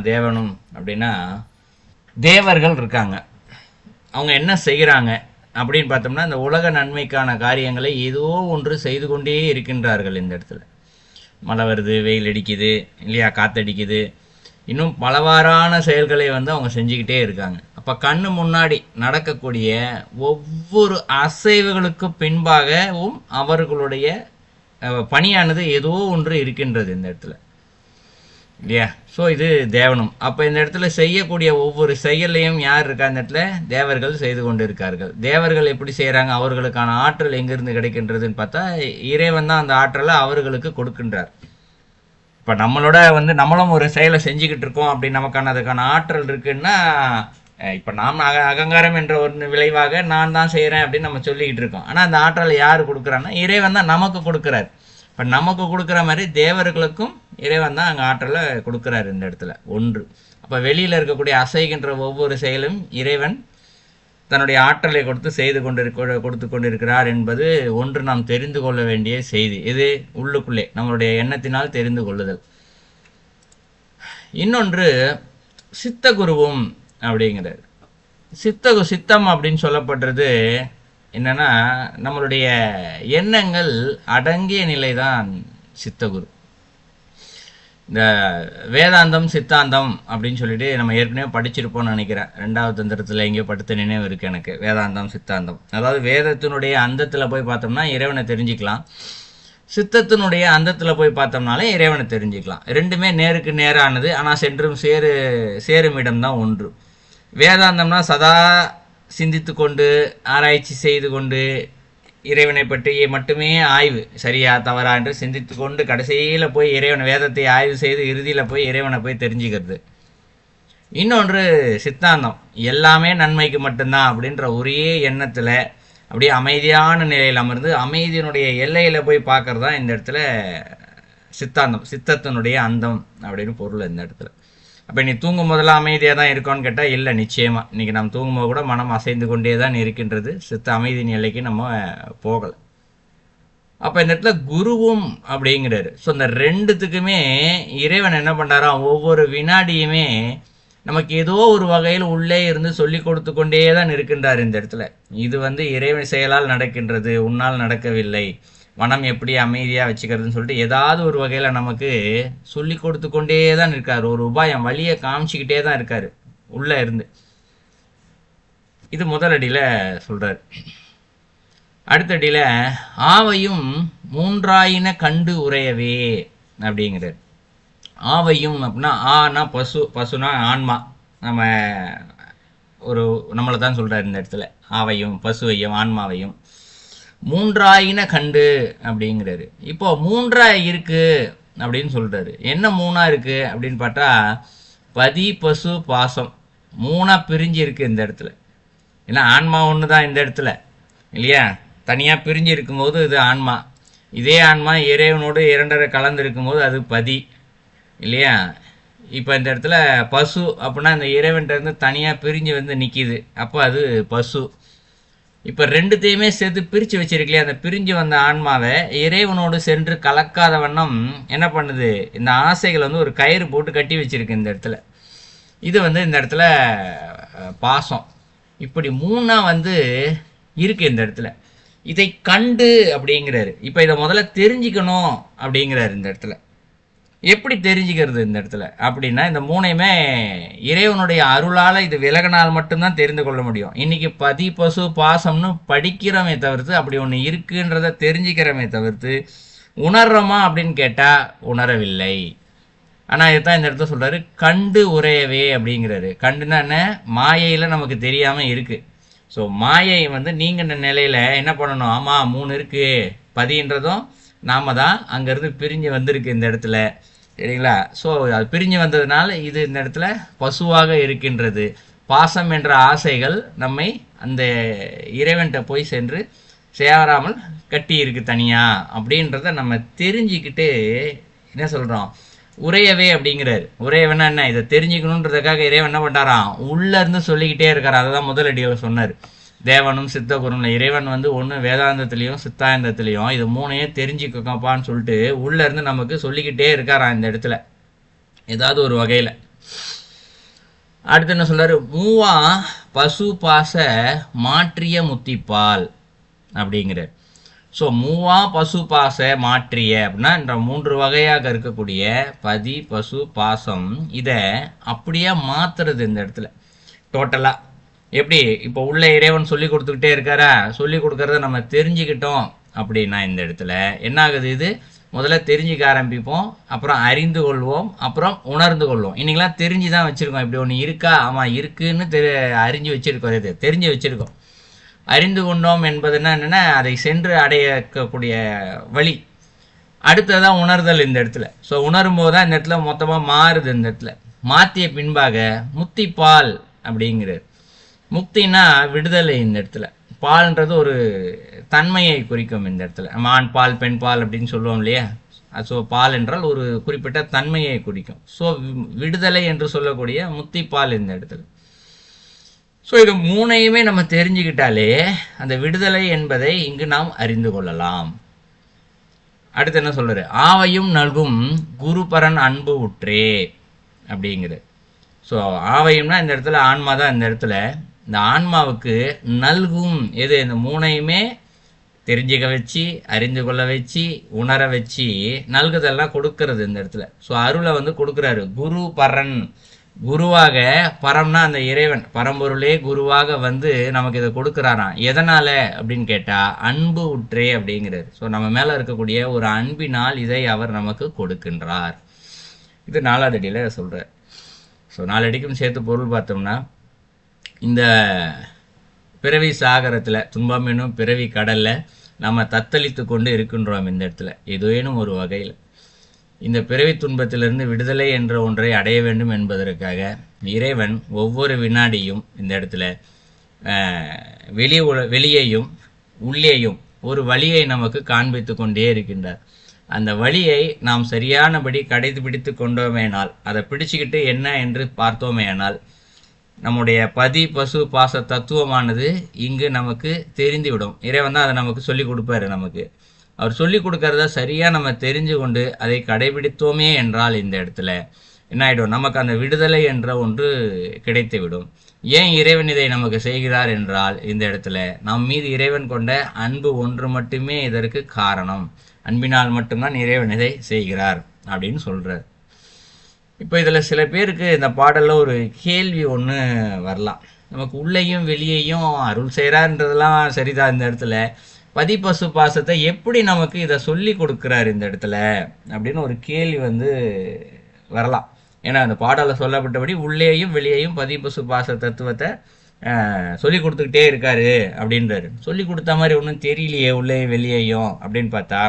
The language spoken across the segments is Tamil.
தேவனும் அப்படின்னா தேவர்கள் இருக்காங்க. அவங்க என்ன செய்கிறாங்க அப்படின்னு பார்த்தோம்னா, இந்த உலக நன்மைக்கான காரியங்களை ஏதோ ஒன்று செய்து கொண்டே இருக்கின்றார்கள். இந்த இடத்துல மழை வருது, வெயில் அடிக்குது இல்லையா, காத்தடிக்குது, இன்னும் பலவாறான செயல்களை அவங்க செஞ்சுக்கிட்டே இருக்காங்க. அப்போ கண்ணு முன்னாடி நடக்கக்கூடிய ஒவ்வொரு அசைவுகளுக்கு பின்பாகவும் அவர்களுடைய பணியானது ஏதோ ஒன்று இருக்கின்றது இந்த இடத்துல இல்லையா. ஸோ இது தேவனும். அப்போ இந்த இடத்துல செய்யக்கூடிய ஒவ்வொரு செயலையும் யார் இருக்கா? இந்த இடத்துல தேவர்கள் செய்து கொண்டு இருக்கார்கள். தேவர்கள் எப்படி செய்கிறாங்க? அவர்களுக்கான ஆற்றல் எங்கிருந்து கிடைக்கின்றதுன்னு பார்த்தா, இறைவன் தான் அந்த ஆற்றலை அவர்களுக்கு கொடுக்கின்றார். இப்போ நம்மளோட நம்மளும் ஒரு செயலை செஞ்சுக்கிட்டு இருக்கோம் அப்படின்னு நமக்கான அதுக்கான ஆற்றல் இருக்குன்னா, இப்போ நாம் அகங்காரம் என்ற ஒரு விளைவாக நான் தான் செய்கிறேன் அப்படின்னு நம்ம சொல்லிக்கிட்டு இருக்கோம். ஆனால் அந்த ஆற்றலை யார் கொடுக்குறான்னா, இறைவன் தான் நமக்கு கொடுக்குறார். இப்போ நமக்கு கொடுக்குற மாதிரி தேவர்களுக்கும் இறைவன் தான் அங்கே ஆற்றலை கொடுக்குறாரு இந்த இடத்துல ஒன்று. அப்போ வெளியில் இருக்கக்கூடிய அசைகின்ற ஒவ்வொரு செயலும் இறைவன் தன்னுடைய ஆற்றலை கொடுத்து கொண்டிருக்கிறார் என்பது ஒன்று நாம் தெரிந்து கொள்ள வேண்டிய செய்தி. இது உள்ளுக்குள்ளே நம்மளுடைய எண்ணத்தினால் தெரிந்து கொள்ளுதல். இன்னொன்று சித்தகுருவும் அப்படிங்கிறார். சித்தம் அப்படின்னு சொல்லப்படுறது என்னன்னா, நம்மளுடைய எண்ணங்கள் அடங்கிய நிலை தான் சித்தகுரு. இந்த வேதாந்தம் சித்தாந்தம் அப்படின்னு சொல்லிட்டு நம்ம ஏற்கனவே படிச்சிருப்போம்னு நினைக்கிறேன். 2வது தந்திரத்தில் எங்கேயோ படுத்த நினைவு இருக்குது எனக்கு. வேதாந்தம் சித்தாந்தம், அதாவது வேதத்தினுடைய அந்தத்தில் போய் பார்த்தோம்னா இறைவனை தெரிஞ்சுக்கலாம், சித்தத்தினுடைய அந்தத்தில் போய் பார்த்தோம்னாலே இறைவனை தெரிஞ்சுக்கலாம். ரெண்டுமே நேருக்கு நேரானது, ஆனால் சென்றும் சேரும் இடம்தான் ஒன்று. வேதாந்தம்னா சதா சிந்தித்து கொண்டு ஆராய்ச்சி செய்து கொண்டு இறைவனை பற்றி மட்டுமே ஆய்வு, சரியா தவறா என்று சிந்தித்து கொண்டு கடைசியில் போய் இறைவன் வேதத்தை ஆய்வு செய்து இறுதியில் போய் இறைவனை போய் தெரிஞ்சுக்கிறது. இன்னொன்று சித்தாந்தம், எல்லாமே நன்மைக்கு மட்டும்தான் அப்படின்ற ஒரே எண்ணத்தில் அப்படியே அமைதியான நிலையில் அமர்ந்து அமைதியினுடைய எல்லையில் போய் பார்க்கறது தான் இந்த இடத்துல சித்தாந்தம், சித்தத்தினுடைய அந்தம் அப்படின்னு பொருள் இந்த இடத்துல. அப்போ நீ தூங்கும் போதெல்லாம் அமைதியாக தான் இருக்கோன்னு கேட்டால் இல்லை, நிச்சயமாக இன்றைக்கி நம்ம தூங்கும்போது கூட மனம் அசைந்து கொண்டே தான் இருக்கின்றது. சித்த அமைதி நிலைக்கு நம்ம போகலை. அப்போ இந்த இடத்துல குருவும் அப்படிங்கிறாரு. ஸோ இந்த ரெண்டுத்துக்குமே இறைவன் என்ன பண்ணுறாராம், ஒவ்வொரு வினாடியுமே நமக்கு ஏதோ ஒரு வகையில் உள்ளே இருந்து சொல்லி கொடுத்து கொண்டே தான் இருக்கின்றார் இந்த இடத்துல. இது இறைவன் செயலால் நடக்கின்றது, உன்னால் நடக்கவில்லை, மனம் எப்படி அமைதியாக வச்சுக்கிறதுன்னு சொல்லிட்டு ஏதாவது ஒரு வகையில் நமக்கு சொல்லி கொடுத்து கொண்டே தான் இருக்கார். ஒரு உபாயம், வழியை காமிச்சிக்கிட்டே தான் இருக்கார் உள்ளே இருந்து. இது முதலடியில் சொல்கிறார். அடுத்தடியில் ஆவையும் மூன்றாயின கண்டு உரையவே அப்படிங்கிறார். ஆவையும் அப்படின்னா, ஆனா பசு, பசுனா ஆன்மா, நம்மளை தான் சொல்கிறார் இந்த இடத்துல. ஆவையும் பசுவையும் ஆன்மாவையும் மூன்றாயின கண்டு அப்படிங்கிறாரு. இப்போ மூன்றா இருக்கு அப்படின்னு சொல்றாரு. என்ன மூணா இருக்கு அப்படின்னு பார்த்தா, பதி பசு பாசம் மூணா பிரிஞ்சு இருக்கு இந்த இடத்துல. ஏன்னா ஆன்மா ஒன்று தான் இந்த இடத்துல இல்லையா. தனியாக பிரிஞ்சு இருக்கும்போது இது ஆன்மா, இதே ஆன்மா இறைவனோடு இரண்டரை கலந்து இருக்கும்போது அது பதி இல்லையா. இப்போ இந்த இடத்துல பசு அப்படின்னா இந்த இறைவன்கிட்ட இருந்து தனியாக பிரிஞ்சு நிற்கிது, அப்போ அது பசு. இப்போ ரெண்டுத்தையுமே சேர்த்து பிரித்து வச்சிருக்கலையே, அந்த பிரிஞ்சு வந்த ஆன்மாவை இறைவனோடு சென்று கலக்காத வண்ணம் என்ன பண்ணுது, இந்த ஆசைகள் ஒரு கயிறு போட்டு கட்டி வச்சிருக்கு இந்த இடத்துல. இது இந்த இடத்துல பாசம். இப்படி மூணா இருக்கு இந்த இடத்துல. இதை கண்டு அப்படிங்கிறாரு. இப்போ இதை முதல்ல தெரிஞ்சுக்கணும் அப்படிங்கிறாரு இந்த இடத்துல. எப்படி தெரிஞ்சுக்கிறது இந்த இடத்துல அப்படின்னா, இந்த மூணையுமே இறைவனுடைய அருளால் இது விலகினால் மட்டும்தான் தெரிந்து கொள்ள முடியும். இன்னைக்கு பதி பசு பாசம்னு படிக்கிறோமே தவிர்த்து, அப்படி ஒன்று இருக்குன்றத தெரிஞ்சுக்கிறோமே தவிர்த்து உணர்றோமா அப்படின்னு கேட்டால் உணரவில்லை. ஆனால் இதுதான் இந்த இடத்துல சொல்கிறாரு, கண்டு உரையவே அப்படிங்கிறாரு. கண்டுன்னா என்ன, மாயையில் நமக்கு தெரியாமல் இருக்குது. ஸோ மாயை நீங்கின நிலையில் என்ன பண்ணணும், ஆமாம் 3 இருக்குது, பதின்றதும் நாம தான் அங்கேருந்து பிரிஞ்சு வந்திருக்கு இந்த இடத்துல சரிங்களா. ஸோ அது பிரிஞ்சு வந்ததுனால இது இந்த இடத்துல பசுவாக இருக்கின்றது. பாசம் என்ற ஆசைகள் நம்மை அந்த இறைவன்கிட்ட போய் சென்று சேராமல் கட்டி இருக்கு தனியா அப்படின்றத நம்ம தெரிஞ்சுக்கிட்டு என்ன சொல்கிறோம், உரையவே அப்படிங்கிறாரு. உரையவனா என்ன, இதை தெரிஞ்சுக்கணுன்றதுக்காக இறைவன் என்ன பண்ணாராம், உள்ளேருந்து சொல்லிக்கிட்டே இருக்கார். அதை தான் முதலடியில் சொன்னார். தேவனும் சித்தகுரும் இறைவன் ஒன்று வேதாந்தத்திலையும் சித்தாந்தத்திலையும் இது மூணையும் தெரிஞ்சுக்கப்பான்னு சொல்லிட்டு உள்ளேருந்து நமக்கு சொல்லிக்கிட்டே இருக்காராம் இந்த இடத்துல ஏதாவது ஒரு வகையில். அடுத்து என்ன சொல்றாரு, மூவா பசு பாச மாற்றிய முத்திப்பால் அப்படிங்கிற. ஸோ மூவா பசு பாச மாற்றிய அப்படின்னா இந்த 3 வகையாக இருக்கக்கூடிய பதி பசு பாசம் இதை அப்படியே மாத்துறது இந்த இடத்துல டோட்டலா. எப்படி இப்போ உள்ள இறைவன் சொல்லி கொடுத்துக்கிட்டே இருக்காரா, சொல்லி கொடுக்கறத நம்ம தெரிஞ்சுக்கிட்டோம் அப்படின்னா இந்த இடத்துல என்ன ஆகுது, இது முதல்ல தெரிஞ்சுக்க ஆரம்பிப்போம், அப்புறம் அறிந்து கொள்வோம், அப்புறம் உணர்ந்து கொள்வோம். இன்னைக்கெல்லாம் தெரிஞ்சு தான் வச்சிருக்கோம், இப்படி ஒன்று இருக்கா, ஆமாம் இருக்குன்னு அறிஞ்சு வச்சிருக்கோம், இது தெரிஞ்சு வச்சிருக்கோம். அறிந்து கொண்டோம் என்பதுன்னா என்னென்னா அதை சென்று அடையக்கூடிய வழி. அடுத்ததான் உணர்தல் இந்த இடத்துல. ஸோ உணரும் போது தான் இந்த இடத்துல மொத்தமாக மாறுது. இந்த இடத்துல மாற்றிய பின்பாக முத்திப்பால் அப்படிங்கிறது. முக்தினா விடுதலை இந்த இடத்துல. பால்ன்றது ஒரு தன்மையை குறிக்கும் இந்த இடத்துல. ஆண் பால் பெண் பால் அப்படின்னு சொல்லுவோம் இல்லையா. ஸோ பால் என்றால் ஒரு குறிப்பிட்ட தன்மையை குறிக்கும். ஸோ விடுதலை என்று சொல்லக்கூடிய முத்திப்பால் இந்த இடத்துல. ஸோ இது 3ஐயுமே நம்ம தெரிஞ்சுக்கிட்டாலே அந்த விடுதலை என்பதை இங்கு நாம் அறிந்து கொள்ளலாம். அடுத்து என்ன சொல்றாரு, ஆவையும் நல்கும் குருபரன் அன்பு உற்றே அப்படிங்கிறது. ஸோ ஆவையும்னா இந்த இடத்துல ஆன்மா தான். இந்த இடத்துல இந்த ஆன்மாவுக்கு நல்கும் எது, இந்த 3ஐயுமே தெரிஞ்சுக்க வச்சு அறிந்து கொள்ள வச்சு உணர வச்சு நல்குதெல்லாம் கொடுக்கறது இந்த இடத்துல. ஸோ அருளை கொடுக்குறாரு. குரு பரன், குருவாக, பரம்னா அந்த இறைவன் பரம்பொருளே குருவாக நமக்கு இதை கொடுக்குறாராம். எதனால அப்படின்னு கேட்டா அன்பு உற்றே அப்படிங்கிறார். ஸோ நம்ம மேல இருக்கக்கூடிய ஒரு அன்பினால் இதை அவர் நமக்கு கொடுக்கின்றார். இது 4வது அடியில சொல்றார். ஸோ 4 அடிக்கும் சேர்த்து பொருள் பார்த்தோம்னா, இந்த பிறவி சாகரத்துல துன்பம் என்னும் பிறவி கடல்ல நம்ம தத்தளித்து கொண்டு இருக்கின்றோம். இந்த இடத்துல ஏதேனும் ஒரு வகையில் இந்த பிறவி துன்பத்திலிருந்து விடுதலை என்ற ஒன்றை அடைய வேண்டும் என்பதற்காக இறைவன் ஒவ்வொரு வினாடியும் இந்த இடத்துல வெளியையும் உள்ளேயும் ஒரு வழியை நமக்கு காண்பித்து கொண்டே இருக்கின்றார். அந்த வழியை நாம் சரியானபடி கடைபிடித்து கொண்டோமேனால், அதை பிடிச்சுக்கிட்டு என்ன என்று பார்த்தோமேனால் நம்முடைய பதி பசு பாச தத்துவமானது இங்கு நமக்கு தெரிந்துவிடும். இறைவன் தான் அதை நமக்கு சொல்லி கொடுப்பாரு. நமக்கு அவர் சொல்லி கொடுக்கறத சரியா நம்ம தெரிஞ்சு கொண்டு அதை கடைபிடித்தோமே என்றால் இந்த இடத்துல என்ன ஆயிடும், நமக்கு அந்த விடுதலை என்ற ஒன்று கிடைத்து விடும். ஏன் இறைவன் இதை நமக்கு செய்கிறார் என்றால் இந்த இடத்துல நம் மீது இறைவன் கொண்ட அன்பு ஒன்று மட்டுமே இதற்கு காரணம். அன்பினால் மட்டும்தான் இறைவன் இதை செய்கிறார் அப்படின்னு சொல்றார். இப்போ இதில் சில பேருக்கு இந்த பாடலில் ஒரு கேள்வி ஒன்று வரலாம். நமக்கு உள்ளேயும் வெளியேயும் அருள் செய்கிறார்ன்றதெல்லாம் சரிதான். இந்த இடத்துல பதி பசு பாசத்தை எப்படி நமக்கு இதை சொல்லி கொடுக்குறாரு இந்த இடத்துல அப்படின்னு ஒரு கேள்வி வரலாம். ஏன்னா அந்த பாடலில் சொல்லப்பட்டபடி உள்ளேயும் வெளியேயும் பதி பசு பாச தத்துவத்தை சொல்லி கொடுத்துக்கிட்டே இருக்காரு அப்படின்றாரு. சொல்லி கொடுத்த மாதிரி ஒன்றும் தெரியலையே உள்ளேயும் வெளியேயும் அப்படின்னு பார்த்தா,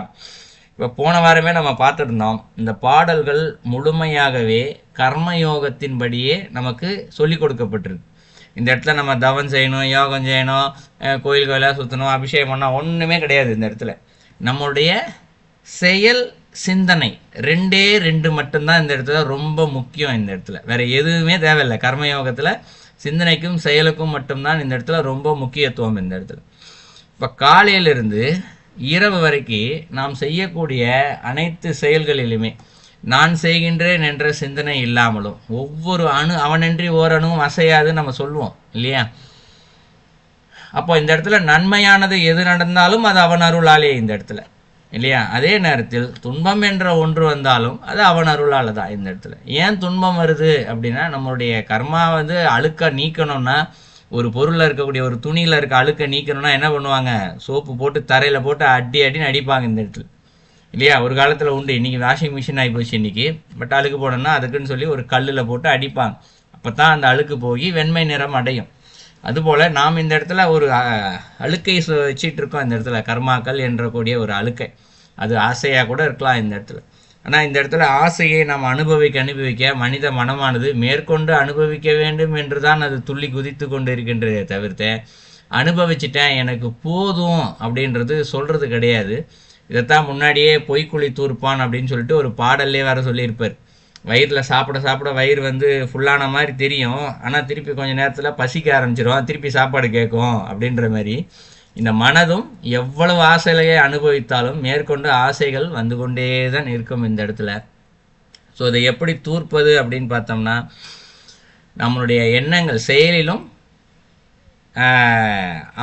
இப்போ போன வாரமே நம்ம பார்த்துருந்தோம், இந்த பாடல்கள் முழுமையாகவே கர்மயோகத்தின்படியே நமக்கு சொல்லி கொடுக்கப்பட்டிருக்கு. இந்த இடத்துல நம்ம தவம் செய்யணும், யோகம் செய்யணும், கோயில் கோயிலாக சுற்றணும், அபிஷேகம் பண்ணால் ஒன்றுமே கிடையாது. இந்த இடத்துல நம்மளுடைய செயல் சிந்தனை 2 மட்டும்தான் இந்த இடத்துல ரொம்ப முக்கியம். இந்த இடத்துல வேற எதுவுமே தேவையில்லை. கர்மயோகத்தில் சிந்தனைக்கும் செயலுக்கும் மட்டும்தான் இந்த இடத்துல ரொம்ப முக்கியத்துவம். இந்த இடத்துல இப்போ காலையிலிருந்து இரவு வரைக்கும் நாம் செய்யக்கூடிய அனைத்து செயல்களிலுமே நான் செய்கின்றேன் என்ற சிந்தனை இல்லாமலும் ஒவ்வொரு அவனின்றி ஓரணுவும் அசையாது நம்ம சொல்லுவோம் இல்லையா. அப்போ இந்த இடத்துல நன்மையானது எது நடந்தாலும் அது அவன் அருளாலே இந்த இடத்துல இல்லையா. அதே நேரத்தில் துன்பம் என்ற ஒன்று வந்தாலும் அது அவன் அருளால தான் இந்த இடத்துல. ஏன் துன்பம் வருது அப்படின்னா, நம்மளுடைய கர்மா அழுக்க நீக்கணும்னா, ஒரு பொருளில் இருக்கக்கூடிய ஒரு துணியில் இருக்க அழுக்க நீக்கணும்னா என்ன பண்ணுவாங்க, சோப்பு போட்டு தரையில் போட்டு அடின்னு அடிப்பாங்க இந்த இடத்துல இல்லையா. ஒரு காலத்தில் உண்டு, இன்னைக்கு வாஷிங் மிஷின் ஆகி போச்சு இன்னைக்கு. பட் அழுக்கு போடணும்னா அதுக்குன்னு சொல்லி ஒரு கல்லில் போட்டு அடிப்பாங்க. அப்போ தான் அந்த அழுக்கு போய் வெண்மை நிறம் அடையும். அதுபோல் நாம் இந்த இடத்துல ஒரு அழுக்கை வச்சிட்டு இருக்கோம். இந்த இடத்துல கர்மாக்கள் என்ற கூடிய ஒரு அழுக்கை, அது ஆசையாக கூட இருக்கலாம் இந்த இடத்துல. ஆனால் இந்த இடத்துல ஆசையை நாம் அனுபவிக்க மனித மனமானது மேற்கொண்டு அனுபவிக்க வேண்டும் என்று தான் அது துள்ளி குதித்து கொண்டு இருக்கின்றதே தவிர்த்து அனுபவிச்சிட்டேன் எனக்கு போதும் அப்படின்றது சொல்கிறது கிடையாது. இதைத்தான் முன்னாடியே பொய்க்குழி தூர்ப்பான் அப்படின்னு சொல்லிட்டு ஒரு பாடல்லே வேற சொல்லியிருப்பார். வயிறில் சாப்பிட வயிறு ஃபுல்லான மாதிரி தெரியும், ஆனால் திருப்பி கொஞ்சம் நேரத்தில் பசிக்க ஆரம்பிச்சிடும், திருப்பி சாப்பாடு கேட்கும் அப்படின்ற மாதிரி இந்த மனதும் எவ்வளவு ஆசையிலேயே அனுபவித்தாலும் மேற்கொண்டு ஆசைகள் வந்து கொண்டே தான் இருக்கும் இந்த இடத்துல. ஸோ இதை எப்படி தூர்ப்பது அப்படின்னு பார்த்தோம்னா, நம்மளுடைய எண்ணங்கள் செயலிலும்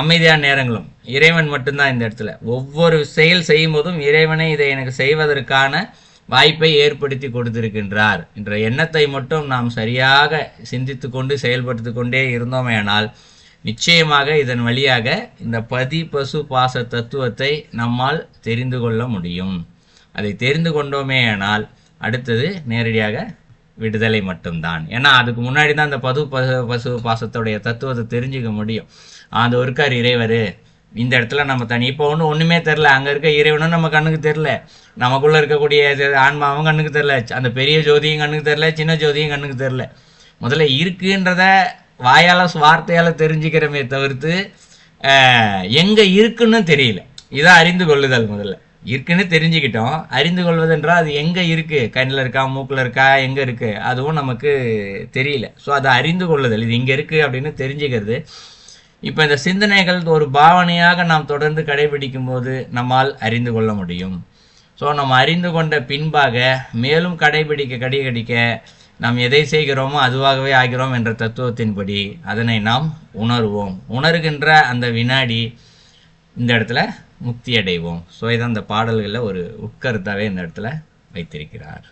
அமைதியான நேரங்களும் இறைவன் மட்டும்தான் இந்த இடத்துல. ஒவ்வொரு செயல் செய்யும் போதும் இறைவனை இதை எனக்கு செய்வதற்கான வாய்ப்பை ஏற்படுத்தி கொடுத்திருக்கின்றார் என்ற எண்ணத்தை மட்டும் நாம் சரியாக சிந்தித்து கொண்டு செயல்படுத்தி கொண்டே இருந்தோமேயானால் நிச்சயமாக இதன் வழியாக இந்த பதி பசு பாச தத்துவத்தை நம்மால் தெரிந்து கொள்ள முடியும். அதை தெரிந்து கொண்டோமேயானால் அடுத்தது நேரடியாக விடுதலை மட்டும்தான். ஏன்னா அதுக்கு முன்னாடி தான் அந்த பசு பாசத்துடைய தத்துவத்தை தெரிஞ்சுக்க முடியும். அது இருக்கார் இறைவர் இந்த இடத்துல நம்ம தனி இப்போ ஒன்றுமே தெரில, அங்கே இருக்க இறைவனும் நம்ம கண்ணுக்கு தெரில, நமக்குள்ளே இருக்கக்கூடிய ஆன்மாவும் கண்ணுக்கு தெரில, அந்த பெரிய ஜோதியும் கண்ணுக்கு தெரில, சின்ன ஜோதியும் கண்ணுக்கு தெரில. முதல்ல இருக்குன்றத வாயால் வார்த்தையால் தெரிஞ்சுக்கிறமே தவிர்த்து எங்கே இருக்குன்னு தெரியல. இதான் அறிந்து கொள்ளுதல். முதல்ல இருக்குன்னு தெரிஞ்சுக்கிட்டோம். அறிந்து கொள்வதென்றால் அது எங்கே இருக்குது, கண்ணில் இருக்கா மூக்கில் இருக்கா எங்கே இருக்குது அதுவும் நமக்கு தெரியல. ஸோ அதை அறிந்து கொள்ளுதல், இது இங்கே இருக்குது அப்படின்னு தெரிஞ்சுக்கிறது. இப்போ இந்த சிந்தனைகள் ஒரு பாவனையாக நாம் தொடர்ந்து கடைபிடிக்கும் போது நம்மால் அறிந்து கொள்ள முடியும். ஸோ நம்ம அறிந்து கொண்ட பின்பாக மேலும் கடைபிடிக்க நாம் எதை செய்கிறோமோ அதுவாகவே ஆகிறோம் என்ற தத்துவத்தின்படி அதனை நாம் உணர்வோம். உணர்கின்ற அந்த வினாடி இந்த இடத்துல முக்தி அடைவோம். ஸோ இதான் இந்த பாடல்களில் ஒரு உட்கருத்தாவே இந்த இடத்துல வைத்திருக்கிறார்.